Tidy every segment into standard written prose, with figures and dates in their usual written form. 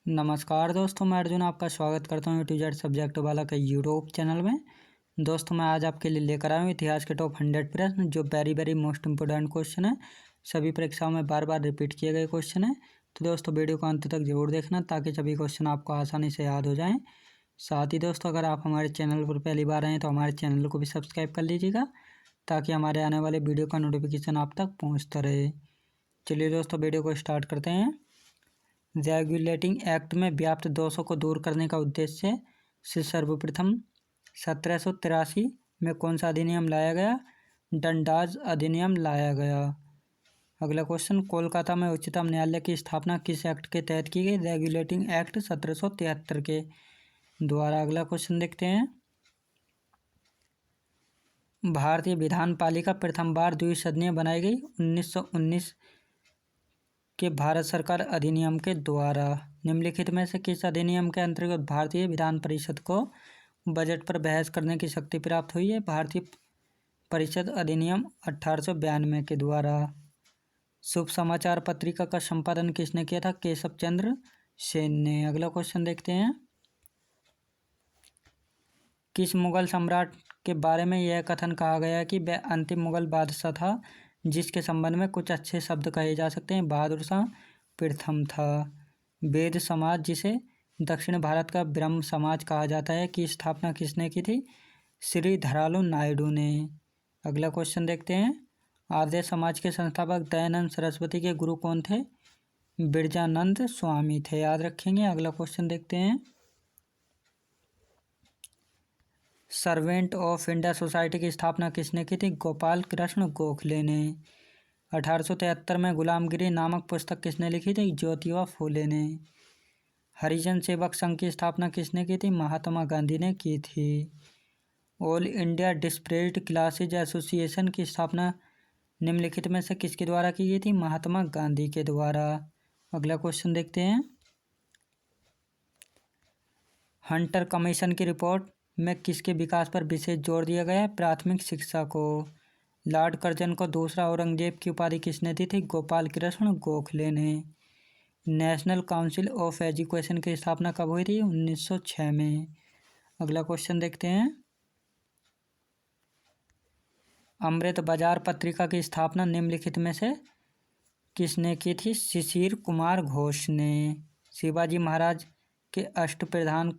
नमस्कार दोस्तों, मैं अर्जुन आपका स्वागत करता हूँ टू जेड सब्जेक्ट वाला का यूट्यूब चैनल में। दोस्तों, मैं आज आपके लिए लेकर आया हूँ इतिहास के टॉप 100 प्रश्न जो very very most important question है। सभी परीक्षाओं में बार बार रिपीट किए गए क्वेश्चन है। तो दोस्तों, वीडियो को अंत तक जरूर देखना ताकि सभी क्वेश्चन आपको आसानी से याद हो जाएँ। साथ ही दोस्तों, अगर आप हमारे चैनल पर पहली बार आए तो हमारे चैनल को भी सब्सक्राइब कर लीजिएगा ताकि हमारे आने वाले वीडियो का नोटिफिकेशन आप तक पहुँचता रहे। चलिए दोस्तों, वीडियो को स्टार्ट करते हैं। रेगुलेटिंग एक्ट में व्याप्त दोषों को दूर करने का उद्देश्य से सर्वप्रथम 1783 में कौन सा अधिनियम लाया गया? डंडाज अधिनियम लाया गया। अगला क्वेश्चन, कोलकाता में उच्चतम न्यायालय की स्थापना किस एक्ट के तहत की गई? रेगुलेटिंग एक्ट 1773 के द्वारा। अगला क्वेश्चन देखते हैं। भारतीय विधान पालिका प्रथम बार द्विसदनीय बनाई गई 1919 के भारत सरकार अधिनियम के द्वारा। निम्नलिखित में से किस अधिनियम के अंतर्गत भारतीय विधान परिषद को बजट पर बहस करने की शक्ति प्राप्त हुई है? भारतीय परिषद अधिनियम 1892 के द्वारा। शुभ समाचार पत्रिका का संपादन किसने किया था? केशव चंद्र सेन ने। अगला क्वेश्चन देखते हैं। किस मुगल सम्राट के बारे में यह कथन कहा गया है कि वह अंतिम मुगल बादशाह था जिसके संबंध में कुछ अच्छे शब्द कहे जा सकते हैं? बहादुर शाह प्रथम था। वेद समाज, जिसे दक्षिण भारत का ब्रह्म समाज कहा जाता है, की स्थापना किसने की थी? श्री धरालू नायडू ने। अगला क्वेश्चन देखते हैं। आर्य समाज के संस्थापक दयानंद सरस्वती के गुरु कौन थे? बिरजानंद स्वामी थे, याद रखेंगे। अगला क्वेश्चन देखते हैं। सर्वेंट ऑफ इंडिया सोसाइटी की स्थापना किसने की थी? गोपाल कृष्ण गोखले ने। 1873 में गुलामगिरी नामक पुस्तक किसने लिखी थी? ज्योतिबा फूले ने। हरिजन सेवक संघ की स्थापना किसने की थी? महात्मा गांधी ने की थी। ऑल इंडिया डिस्प्रेस्ड क्लासेज एसोसिएशन की स्थापना निम्नलिखित में से किसके द्वारा की गई थी? महात्मा गांधी के द्वारा। अगला क्वेश्चन देखते हैं। हंटर कमीशन की रिपोर्ट में किसके विकास पर विशेष जोर दिया गया है? प्राथमिक शिक्षा को। लॉर्ड कर्जन को दूसरा औरंगजेब की उपाधि किसने दी थी? गोपाल कृष्ण गोखले ने। नेशनल काउंसिल ऑफ एजुकेशन की स्थापना कब हुई थी? 1906 में। अगला क्वेश्चन देखते हैं। अमृत बाजार पत्रिका की स्थापना निम्नलिखित में से किसने की थी? शिशिर कुमार घोष ने। शिवाजी महाराज के अष्टप्रधान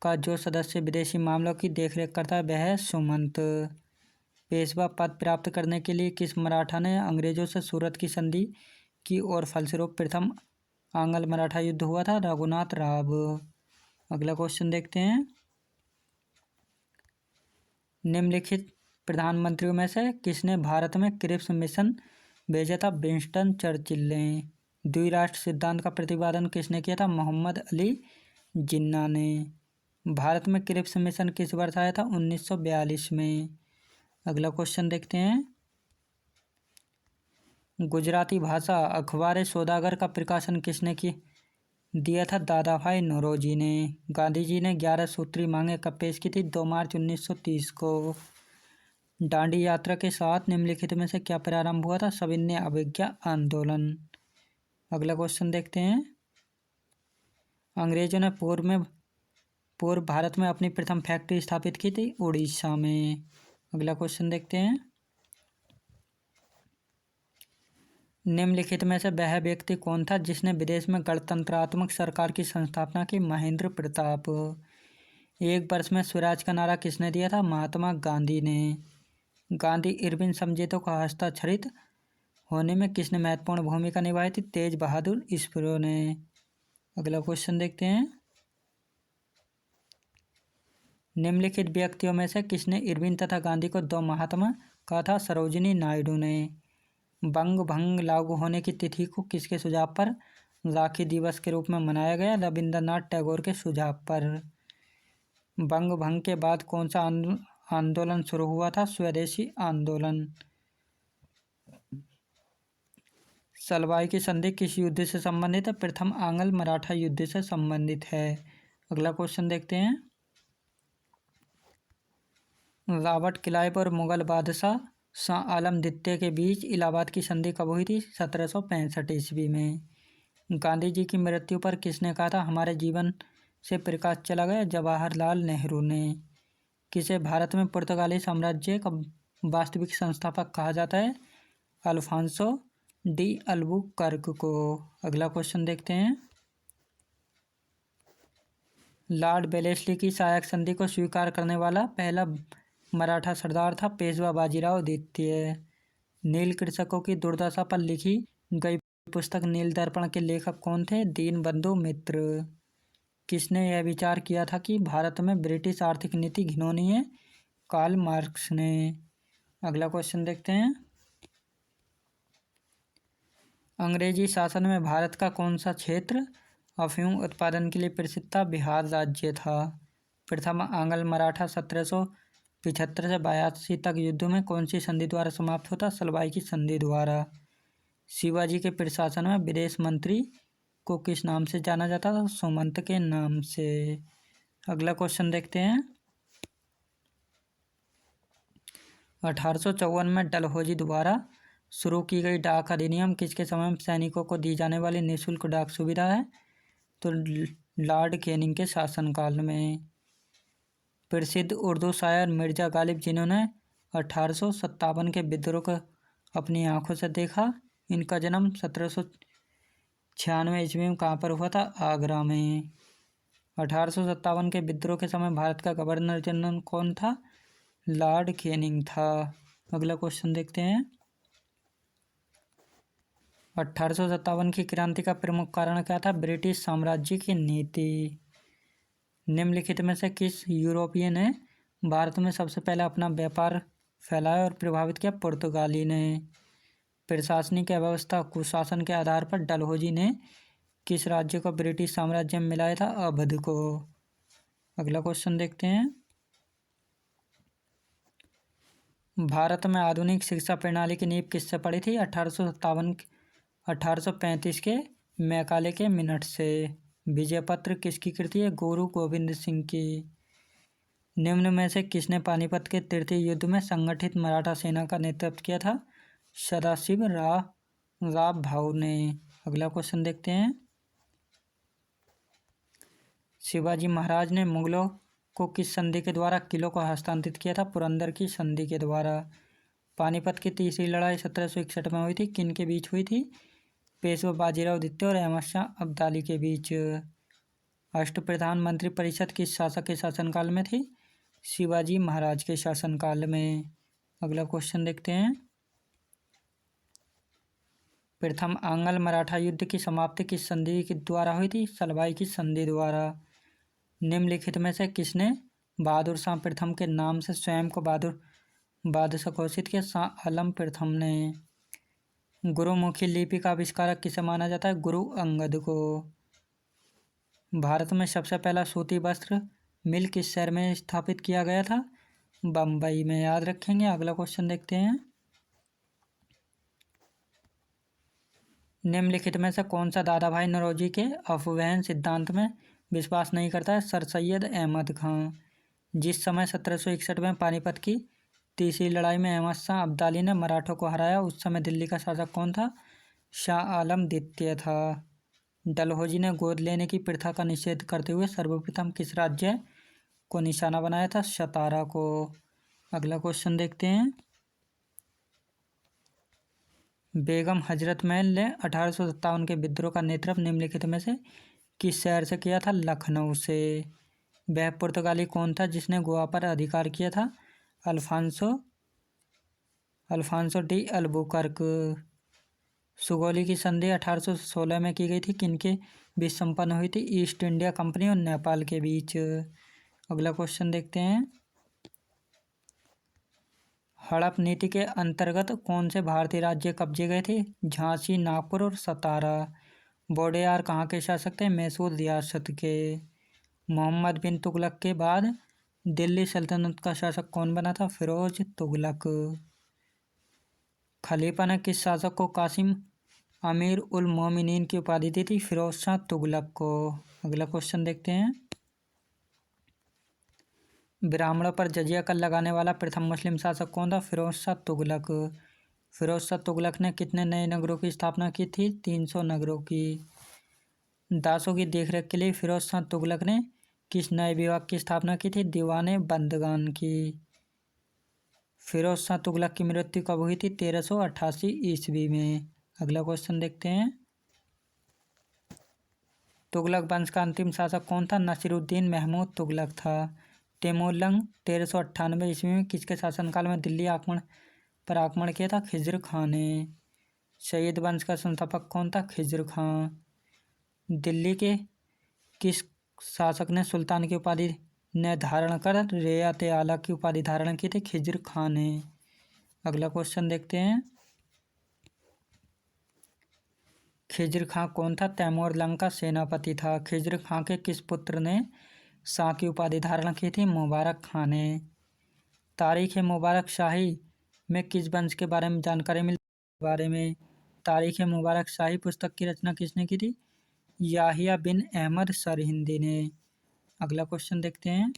का जो सदस्य विदेशी मामलों की देखरेख करता है वह है सुमंत। पेशवा पद प्राप्त करने के लिए किस मराठा ने अंग्रेजों से सूरत की संधि की और फलस्वरूप प्रथम आंग्ल मराठा युद्ध हुआ था? रघुनाथ राव। अगला क्वेश्चन देखते हैं। निम्नलिखित प्रधानमंत्रियों में से किसने भारत में क्रिप्स मिशन भेजा था? विंस्टन चर्चिल ने। द्विराष्ट्र सिद्धांत का प्रतिपादन किसने किया था? मोहम्मद अली जिन्ना ने। भारत में क्रिप्स मिशन किस वर्ष आया था? 1942 में। अगला क्वेश्चन देखते हैं। गुजराती भाषा अखबार सौदागर का प्रकाशन किसने दिया था? दादा भाई नौरोजी ने। गांधी जी ने 11 सूत्री मांगे कब पेश की थी? 2 मार्च 1930 को। दांडी यात्रा के साथ निम्नलिखित में से क्या प्रारंभ हुआ था? सविनय अवज्ञा आंदोलन। अगला क्वेश्चन देखते हैं। अंग्रेजों ने पूर्व भारत में अपनी प्रथम फैक्ट्री स्थापित की थी? उड़ीसा में। अगला क्वेश्चन देखते हैं। निम्नलिखित में से वह व्यक्ति कौन था जिसने विदेश में गणतंत्रात्मक सरकार की संस्थापना की? महेंद्र प्रताप। एक वर्ष में स्वराज का नारा किसने दिया था? महात्मा गांधी ने। गांधी इरविन समझौतों का हस्ताक्षरित होने में किसने महत्वपूर्ण भूमिका निभाई थी? तेज बहादुर स्प्रो ने। अगला क्वेश्चन देखते हैं। निम्नलिखित व्यक्तियों में से किसने इरविन तथा गांधी को दो महात्मा कहा था? सरोजिनी नायडू ने। बंग भंग लागू होने की तिथि को किसके सुझाव पर राखी दिवस के रूप में मनाया गया? रविंद्रनाथ टैगोर के सुझाव पर। बंग भंग के बाद कौन सा आंदोलन शुरू हुआ था? स्वदेशी आंदोलन। सलवाई की संधि किस युद्ध से संबंधित है? प्रथम आंग्ल मराठा युद्ध से संबंधित है। अगला क्वेश्चन देखते हैं। रॉबर्ट क्लाइव और मुगल बादशाह शाह आलम द्वितीय के बीच इलाहाबाद की संधि कब हुई थी? 1765 ईस्वी में। गांधी जी की मृत्यु पर किसने कहा था हमारे जीवन से प्रकाश चला गया? जवाहरलाल नेहरू ने। किसे भारत में पुर्तगाली साम्राज्य का वास्तविक संस्थापक कहा जाता है? अल्फांसो डी अल्बुकर्क को। अगला क्वेश्चन देखते हैं। लॉर्ड वेलेस्ली की सहायक संधि को स्वीकार करने वाला पहला मराठा सरदार था पेशवा बाजीराव द्वितीय। नील कृषकों की दुर्दशा पर लिखी गई पुस्तक नील दर्पण के लेखक कौन थे? दीनबंधु मित्र। किसने यह विचार किया था कि भारत में ब्रिटिश आर्थिक नीति घिनौनी है? कार्ल मार्क्स ने। अगला क्वेश्चन देखते हैं। अंग्रेजी शासन में भारत का कौन सा क्षेत्र अफीम उत्पादन के लिए प्रसिद्ध था? बिहार राज्य था। प्रथम आंग्ल मराठा 1775 से 82 तक युद्ध में कौन सी संधि द्वारा समाप्त होता? सलवाई की संधि द्वारा। शिवाजी के प्रशासन में विदेश मंत्री को किस नाम से जाना जाता था? सुमंत के नाम से। अगला क्वेश्चन देखते हैं। 1854 में डलहौजी द्वारा शुरू की गई डाक अधिनियम किसके समय में सैनिकों को दी जाने वाली निःशुल्क डाक सुविधा है? तो लॉर्ड कैनिंग के शासनकाल में। प्रसिद्ध उर्दू शायर मिर्जा गालिब जिन्होंने 1857 के विद्रोह को अपनी आंखों से देखा, इनका जन्म 1796 ईस्वी में कहाँ पर हुआ था? आगरा में। 1857 के विद्रोह के समय भारत का गवर्नर जनरल कौन था? लॉर्ड कैनिंग था। अगला क्वेश्चन देखते हैं। 1857 की क्रांति का प्रमुख कारण क्या था? ब्रिटिश साम्राज्य की नीति। निम्नलिखित में से किस यूरोपीय ने भारत में सबसे पहले अपना व्यापार फैलाया और प्रभावित किया? पुर्तगाली ने। प्रशासनिक व्यवस्था कुशासन के आधार पर डलहौजी ने किस राज्य को ब्रिटिश साम्राज्य में मिलाया था? अवध को। अगला क्वेश्चन देखते हैं। भारत में आधुनिक शिक्षा प्रणाली की नींव किससे पड़ी थी? 1835 के मैकाले के मिनट से। विजय पत्र किसकी कृति है? गुरु गोविंद सिंह की। निम्न में से किसने पानीपत के तृतीय युद्ध में संगठित मराठा सेना का नेतृत्व किया था? सदाशिव राव भाऊ ने। अगला क्वेश्चन देखते हैं। शिवाजी महाराज ने मुगलों को किस संधि के द्वारा किलों को हस्तांतरित किया था? पुरंदर की संधि के द्वारा। पानीपत की तीसरी लड़ाई 1761 में हुई थी, किन के बीच हुई थी? पेशवा बाजीराव द्वितीय और अहमद शाह अब्दाली के बीच। अष्टप्रधान मंत्री परिषद किस शासक के शासनकाल में थी? शिवाजी महाराज के शासनकाल में। अगला क्वेश्चन देखते हैं। प्रथम आंग्ल मराठा युद्ध की समाप्ति किस संधि के द्वारा हुई थी? सलवाई की संधि द्वारा। निम्नलिखित में से किसने बहादुर शाह प्रथम के नाम से स्वयं को बहादुर बादशाह घोषित किया? शाह आलम प्रथम ने। गुरुमुखी लिपि का आविष्कारक किसे माना जाता है? गुरु अंगद को। भारत में सबसे पहला सूती वस्त्र मिल किस शहर में स्थापित किया गया था? बम्बई में। याद रखेंगे। अगला क्वेश्चन देखते हैं। निम्नलिखित में से कौन सा दादा भाई नौरोजी के अफवेहन सिद्धांत में विश्वास नहीं करता है? सर सैयद अहमद खां। जिस समय 1761 में पानीपत की तीसरी लड़ाई में अहमद शाह अब्दाली ने मराठों को हराया, उस समय दिल्ली का शासक कौन था? शाह आलम द्वितीय था। डलहौजी ने गोद लेने की प्रथा का निषेध करते हुए सर्वप्रथम किस राज्य को निशाना बनाया था? सतारा को। अगला क्वेश्चन देखते हैं। बेगम हजरत महल ने 1857 के विद्रोह का नेतृत्व निम्नलिखित में से किस शहर से किया था? लखनऊ से। वह पुर्तगाली कौन था जिसने गोवा पर अधिकार किया था? Alphonso de Albuquerque. सुगौली की संधि 1816 में की गई थी, किनके बीच संपन्न हुई थी? ईस्ट इंडिया कंपनी और नेपाल के बीच। अगला क्वेश्चन देखते हैं। हड़प नीति के अंतर्गत कौन से भारतीय राज्य कब्जे गए थे? झांसी, नागपुर और सतारा। वोडेयार कहाँ के शासक थे? मैसूर रियासत के। मोहम्मद बिन तुगलक के बाद दिल्ली सल्तनत का शासक कौन बना था? फिरोज तुगलक। खलीफा ने किस शासक को कासिम अमीर उल मोमिनीन की उपाधि दी थी? फिरोज शाह तुगलक को। अगला क्वेश्चन देखते हैं। ब्राह्मणों पर जजिया कर लगाने वाला प्रथम मुस्लिम शासक कौन था? फिरोज शाह तुगलक। फिरोज शाह तुगलक ने कितने नए नगरों की स्थापना की थी? 300 नगरों की। दासों की देखरेख के लिए फिरोज शाह तुगलक ने किस नए विभाग की स्थापना की थी? दीवाने बंदगान की। फिरोज शाह तुगलक की मृत्यु कब हुई थी? 1388 ईस्वी में। अगला क्वेश्चन देखते हैं। तुगलक वंश का अंतिम शासक कौन था? नसीरुद्दीन महमूद तुगलक था। तैमूरलंग 1398 ईस्वी में किसके शासनकाल में दिल्ली पर आक्रमण किया था? खिज्र खां ने। सैयद वंश का संस्थापक कौन था? खिज्र खां। दिल्ली के किस शासक ने सुल्तान की उपाधि ने धारण कर रियात आला की उपाधि धारण की थी? खिज्र खां ने। अगला क्वेश्चन देखते हैं। खिज्र खां कौन था? तैमूरलंग का सेनापति था। खिज्र खां के किस पुत्र ने शाह की उपाधि धारण की थी? मुबारक खां ने। तारीख मुबारक शाही में किस वंश के बारे में जानकारी मिलती है? बारे में। तारीख मुबारक शाही पुस्तक की रचना किसने की थी? याहिया बिन अहमद सरहिंदी ने। अगला क्वेश्चन देखते हैं।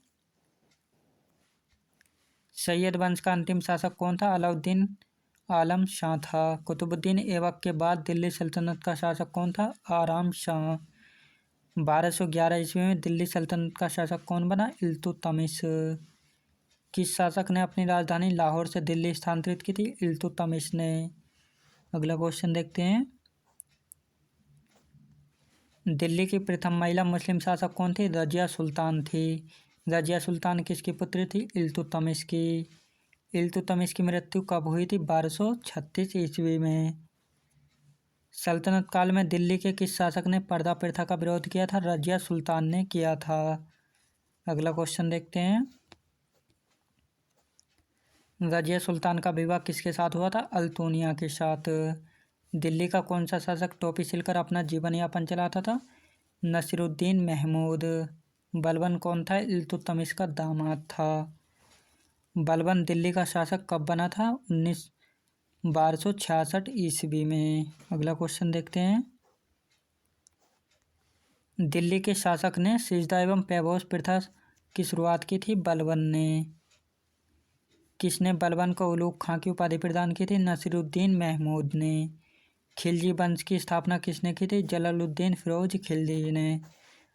सैयद वंश का अंतिम शासक कौन था? अलाउद्दीन आलम शाह था। कुतुबुद्दीन ऐबक के बाद दिल्ली सल्तनत का शासक कौन था? आराम शाह। 1211 ईस्वी में दिल्ली सल्तनत का शासक कौन बना? इल्तुतमिश। किस शासक ने अपनी राजधानी लाहौर से दिल्ली स्थानांतरित की थी? इल्तुतमिश ने। अगला क्वेश्चन देखते हैं। दिल्ली की प्रथम महिला मुस्लिम शासक कौन थी? रजिया सुल्तान थी। रजिया सुल्तान किसकी पुत्री थी? इल्तुतमिश की। इल्तुतमिश की मृत्यु कब हुई थी? 1236 ईस्वी में। सल्तनत काल में दिल्ली के किस शासक ने पर्दा प्रथा का विरोध किया था? रजिया सुल्तान ने किया था। अगला क्वेश्चन देखते हैं। रजिया सुल्तान का विवाह किसके साथ हुआ था? अल्तुनिया के साथ। दिल्ली का कौन सा शासक टोपी सिलकर अपना जीवन यापन चलाता था? नसीरुद्दीन महमूद। बलबन कौन था? इल्तुतमिश का दामाद था। बलबन दिल्ली का शासक कब बना था? 1266 ईस्वी में। अगला क्वेश्चन देखते हैं। दिल्ली के शासक ने सिजदा एवं पैबोस प्रथा की शुरुआत की थी? बलबन ने। किसने बलबन को उलूग खां की उपाधि प्रदान की थी? नसीरुद्दीन महमूद ने। खिलजी वंश की स्थापना किसने की थी? जलालुद्दीन फिरोज खिलजी ने।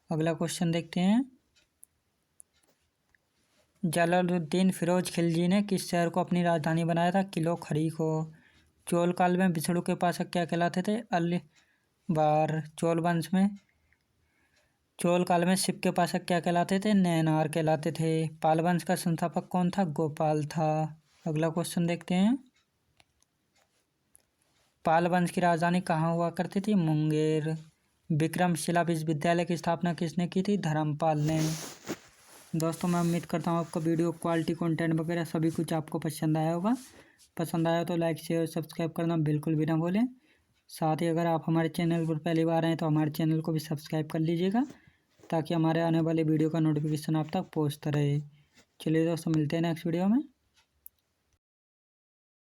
अगला क्वेश्चन देखते हैं। जलालुद्दीन फिरोज खिलजी ने किस शहर को अपनी राजधानी बनाया था? किलो खड़ी को। चोल काल में बिछड़ू के उपासक क्या कहलाते थे? अल्बार। चोल काल में शिव के उपासक क्या कहलाते थे? नैनार कहलाते थे। पाल वंश का संस्थापक कौन था? गोपाल था। अगला क्वेश्चन देखते हैं। पाल वंश की राजधानी कहाँ हुआ करती थी? मुंगेर। विक्रमशिला विश्वविद्यालय की स्थापना किसने की थी? धर्मपाल ने। दोस्तों मैं उम्मीद करता हूँ आपका वीडियो क्वालिटी कंटेंट वगैरह सभी कुछ आपको पसंद आया होगा। पसंद आया तो लाइक शेयर सब्सक्राइब करना बिल्कुल भी ना भूलें। साथ ही अगर आप हमारे चैनल पर पहली बार आए तो हमारे चैनल को भी सब्सक्राइब कर लीजिएगा ताकि हमारे आने वाले वीडियो का नोटिफिकेशन आप तक पहुँचता रहे। चलिए दोस्तों मिलते हैं नेक्स्ट वीडियो में।